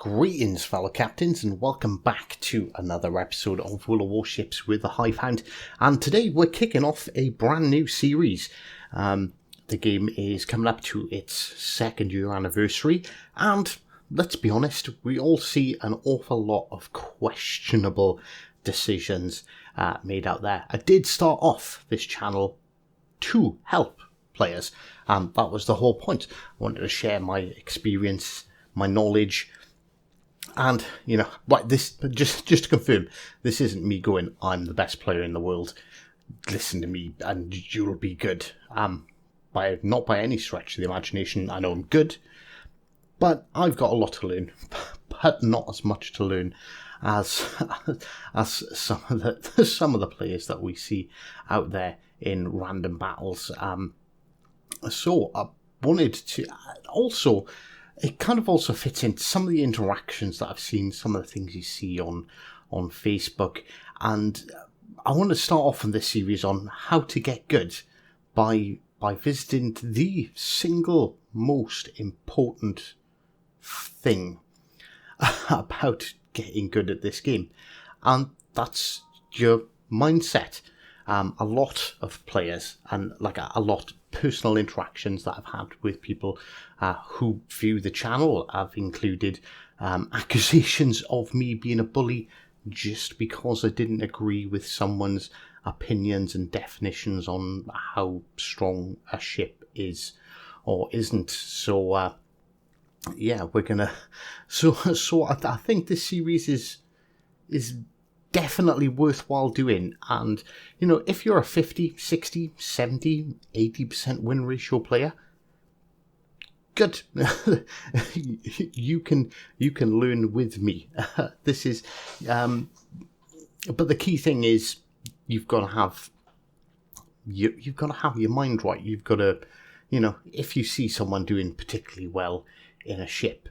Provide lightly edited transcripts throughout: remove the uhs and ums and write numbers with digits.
Greetings, fellow captains, and welcome back to another episode of World of Warships with the Hivehound. And today we're kicking off a brand new series. The game is coming up to its second year anniversary, and let's be honest, we all see an awful lot of questionable decisions made out there. I did start off this channel to help players, and that was the whole point. I wanted to share my experience, my knowledge. And, this just to confirm, this isn't me going, I'm the best player in the world, listen to me and you'll be good. Not by any stretch of the imagination. I know I'm good, but I've got a lot to learn, but not as much to learn as some of the players that we see out there in random battles. So I wanted to also... It kind of also fits into some of the interactions that I've seen, some of the things you see on Facebook. And I want to start off in this series on how to get good by visiting the single most important thing about getting good at this game. And that's your mindset. A lot of players and a lot of personal interactions that I've had with people who view the channel have included accusations of me being a bully just because I didn't agree with someone's opinions and definitions on how strong a ship is or isn't. So we're gonna. So I think this series is definitely worthwhile doing. And if you're a 50, 60, 70, 80% win ratio player, good. you can learn with me. This is but the key thing is you've got to have your mind right. You've got to, if you see someone doing particularly well in a ship,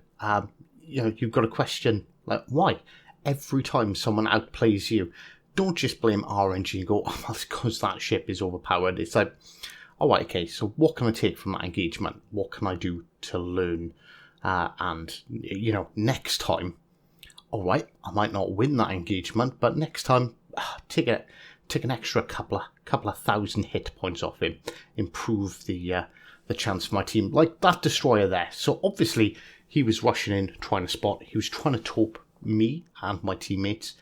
you've got to question why. Every time someone outplays you, don't just blame RNG and go, oh, that's because that ship is overpowered. It's like, all right, okay, so what can I take from that engagement? What can I do to learn? And next time, all right, I might not win that engagement, but next time, take an extra couple of thousand hit points off him, improve the chance for my team. Like that destroyer there. So obviously, he was rushing in, trying to spot. He was trying to taupe me and my teammates,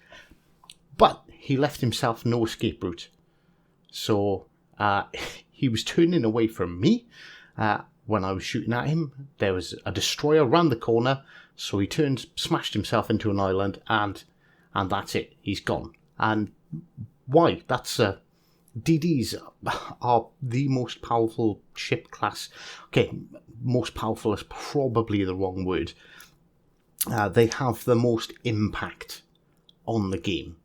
but he left himself no escape route. So he was turning away from me when I was shooting at him. There was a destroyer around the corner, so he turned, smashed himself into an island, and that's it. He's gone. And why? That's DDs are the most powerful ship class. Okay, most powerful is probably the wrong word. They have the most impact on the game,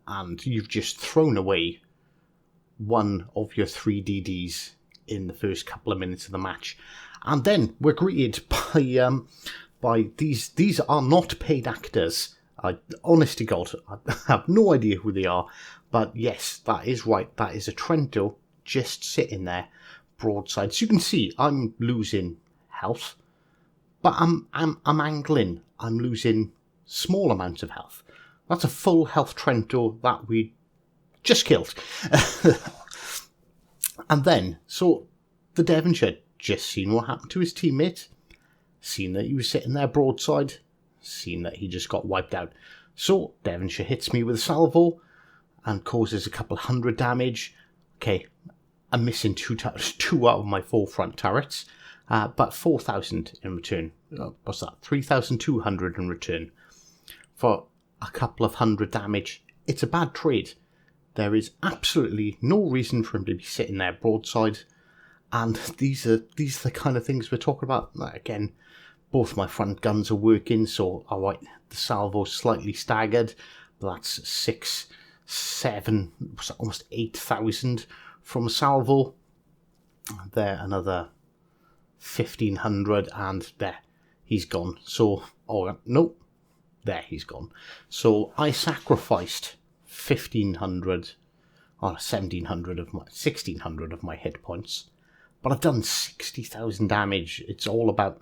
and you've just thrown away one of your 3 DDs in the first couple of minutes of the match. And then we're greeted by these are not paid actors. Honest to God, I have no idea who they are, but yes, that is right. That is a Trento just sitting there broadside. So you can see I'm losing health. But I'm angling. I'm losing small amounts of health. That's a full health Trento that we just killed. And then, so the Devonshire just seen what happened to his teammate, seen that he was sitting there broadside, seen that he just got wiped out. So Devonshire hits me with a salvo and causes a couple hundred damage. Okay, I'm missing two out of my 4 front turrets. But 4,000 in return. What's that? 3,200 in return for a couple of hundred damage. It's a bad trade. There is absolutely no reason for him to be sitting there broadside. And these are the kind of things we're talking about. Again, both my front guns are working, so alright, the salvo's slightly staggered, but that's 6, 7, almost 8,000 from a salvo. There, another 1,500, and there, he's gone. So, nope, there, he's gone. So I sacrificed 1,500 or 1,700 of my 1,600 of my hit points, but I've done 60,000 damage. It's all about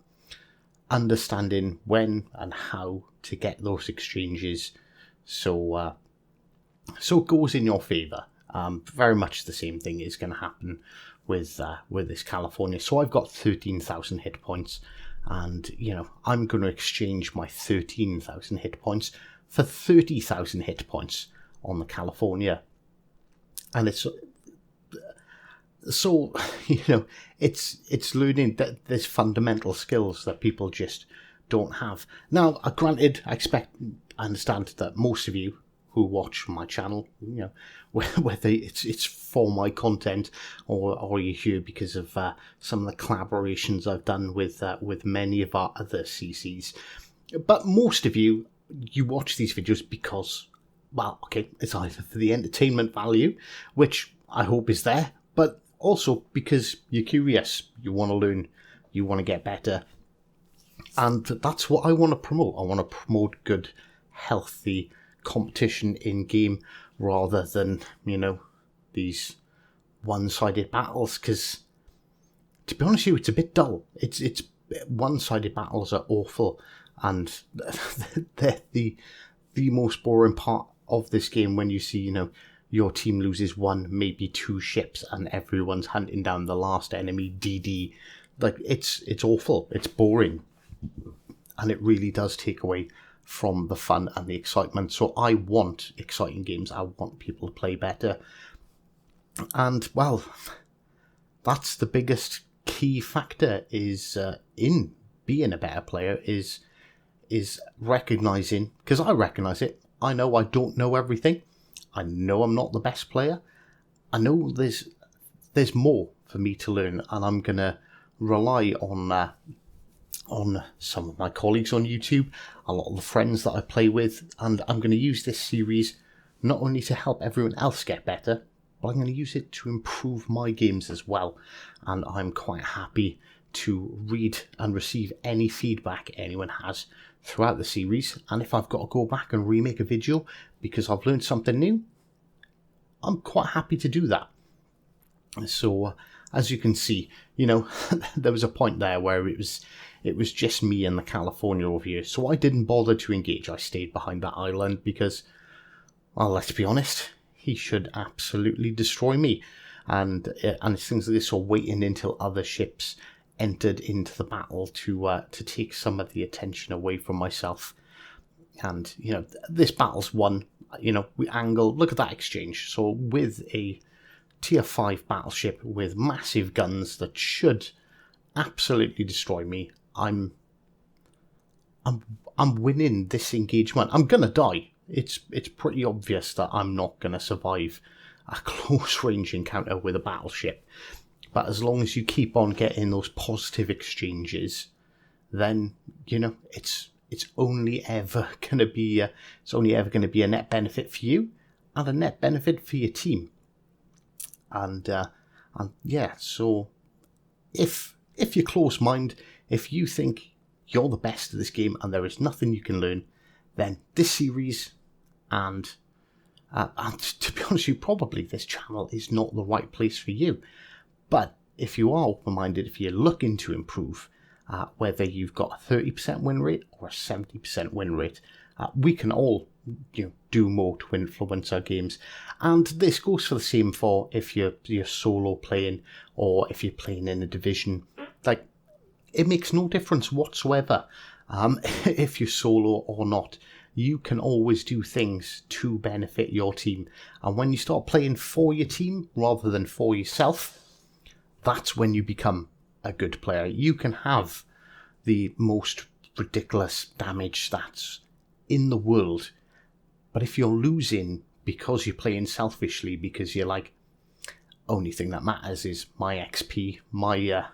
understanding when and how to get those exchanges so it goes in your favour. Very much the same thing is going to happen with this California. So I've got 13,000 hit points, and I'm going to exchange my 13,000 hit points for 30,000 hit points on the California, and it's so it's learning that there's fundamental skills that people just don't have. Now, granted, I understand that most of you who watch my channel, whether it's for my content or you're here because of some of the collaborations I've done with many of our other CCs. But most of you watch these videos because, well, okay, it's either for the entertainment value, which I hope is there, but also because you're curious, you want to learn, you want to get better. And that's what I want to promote. I want to promote good, healthy competition in game rather than these one-sided battles, because to be honest with you, it's a bit dull. It's one-sided battles are awful, and they're the most boring part of this game when you see your team loses one, maybe two ships, and everyone's hunting down the last enemy DD. Like, it's awful, it's boring, and it really does take away from the fun and the excitement. So I want exciting games. I want people to play better. And, well, that's the biggest key factor is in being a better player is recognizing, because I recognize it. I know I don't know everything. I know I'm not the best player. I know there's more for me to learn, and I'm going to rely on some of my colleagues on YouTube, a lot of the friends that I play with, and I'm going to use this series not only to help everyone else get better, but I'm going to use it to improve my games as well. And I'm quite happy to read and receive any feedback anyone has throughout the series. And if I've got to go back and remake a video because I've learned something new, I'm quite happy to do that. So as you can see, there was a point there where it was just me and the California over here. So I didn't bother to engage. I stayed behind that island because, well, let's be honest, he should absolutely destroy me. And it's things like this, or waiting until other ships entered into the battle to take some of the attention away from myself. And, this battle's won. We angle, look at that exchange. So with a tier 5 battleship with massive guns that should absolutely destroy me, I'm winning this engagement. I'm gonna die. It's pretty obvious that I'm not gonna survive a close range encounter with a battleship. But as long as you keep on getting those positive exchanges, then it's only ever gonna be a net benefit for you and a net benefit for your team. And yeah, so if you're close-minded, if you think you're the best at this game and there is nothing you can learn, then this series and to be honest with you, probably this channel is not the right place for you. But if you are open-minded, if you're looking to improve, whether you've got a 30% win rate or a 70% win rate, we can all do more to influence our games. And this goes for the same for if you're solo playing or if you're playing in a division. Like, it makes no difference whatsoever if you're solo or not. You can always do things to benefit your team. And when you start playing for your team rather than for yourself, that's when you become a good player. You can have the most ridiculous damage stats in the world, but if you're losing because you're playing selfishly, because you're like, only thing that matters is my XP, my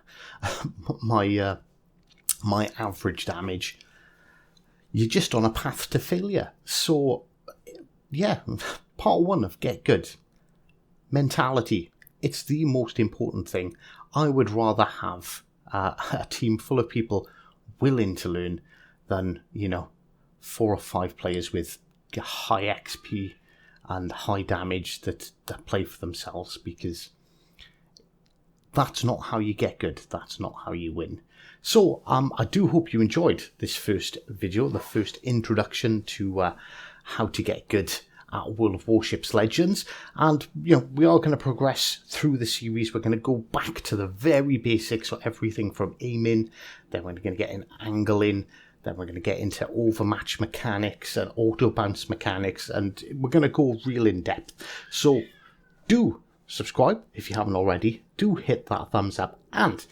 average damage, you're just on a path to failure. So yeah, part one of Get Good. Mentality. It's the most important thing. I would rather have a team full of people willing to learn than, 4 or 5 players with high XP and high damage that play for themselves, because that's not how you get good. That's not how you win. So I do hope you enjoyed this first video, the first introduction to how to get good at World of Warships Legends. And, we are going to progress through the series. We're going to go back to the very basics of everything from aiming, then we're going to get an angling, then we're going to get into overmatch mechanics and auto bounce mechanics, and we're going to go real in depth. So do subscribe if you haven't already. Do hit that thumbs up and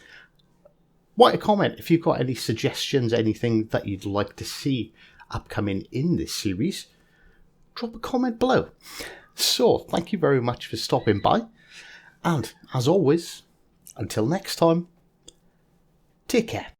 write a comment if you've got any suggestions, anything that you'd like to see upcoming in this series. Drop a comment below. So, thank you very much for stopping by. And, as always, until next time, take care.